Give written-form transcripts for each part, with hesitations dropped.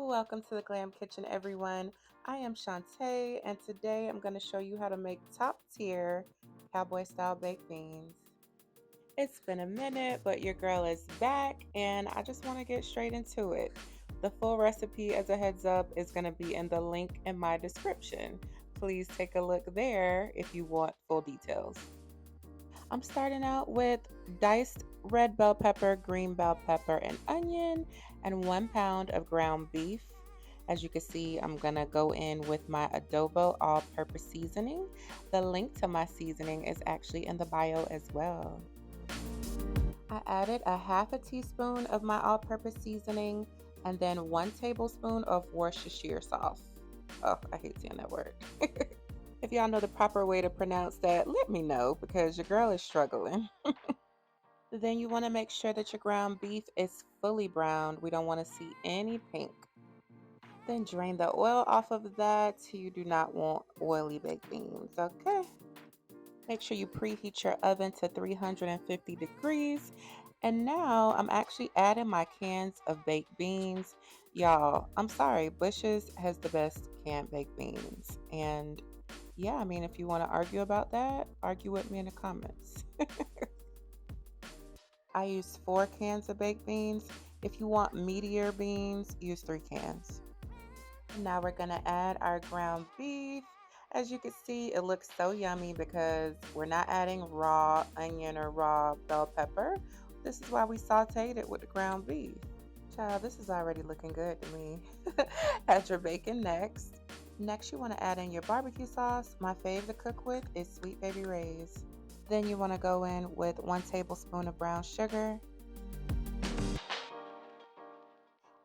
Welcome to the Glam Kitchen, everyone. I am Shantae, and today I'm going to show you how to make top tier cowboy style baked beans. It's been a minute, but your girl is back, and I just want to get straight into it. The full recipe, as a heads up, is going to be in the link in my description. Please take a look there if you want full details. I'm starting out with diced red bell pepper, green bell pepper, and onion, and 1 pound of ground beef. As you can see, I'm gonna go in with my adobo all-purpose seasoning. The link to my seasoning is actually in the bio as well. I added a half a teaspoon of my all-purpose seasoning and then 1 tablespoon of Worcestershire sauce. Oh, I hate saying that word. If y'all know the proper way to pronounce that, let me know because your girl is struggling. Then you want to make sure that your ground beef is fully browned. We don't want to see any pink. Then drain the oil off of that. You do not want oily baked beans, okay? Make sure you preheat your oven to 350 degrees. And now I'm actually adding my cans of baked beans. Y'all, I'm sorry, Bush's has the best canned baked beans. And yeah, I mean, if you want to argue about that, argue with me in the comments. I use 4 cans of baked beans. If you want meatier beans, use 3 cans. Now we're gonna add our ground beef. As you can see, it looks so yummy because we're not adding raw onion or raw bell pepper. This is why we sauteed it with the ground beef. Child, this is already looking good to me. Add your bacon next. Next, you want to add in your barbecue sauce. My fave to cook with is Sweet Baby Ray's. Then you want to go in with 1 tablespoon of brown sugar.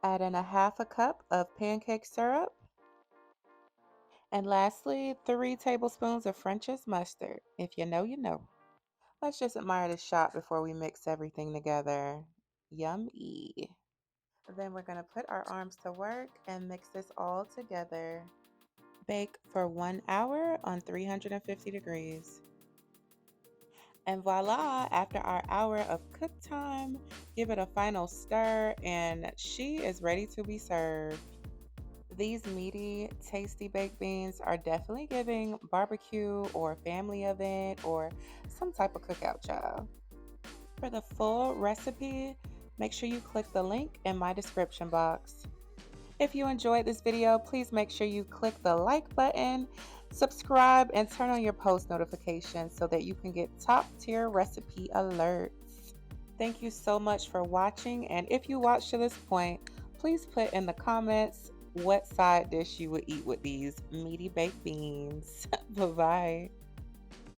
Add in a half a cup of pancake syrup. And lastly, 3 tablespoons of French's mustard. If you know, you know. Let's just admire the shot before we mix everything together. Yummy. Then we're going to put our arms to work and mix this all together. Bake for 1 hour on 350 degrees. And voila, after our hour of cook time, give it a final stir and she is ready to be served. These meaty, tasty baked beans are definitely giving barbecue or family event or some type of cookout, child. For the full recipe, make sure you click the link in my description box. If you enjoyed this video, please make sure you click the like button, subscribe, and turn on your post notifications so that you can get top tier recipe alerts. Thank you so much for watching, and if you watched to this point, please put in the comments what side dish you would eat with these meaty baked beans. Bye-bye.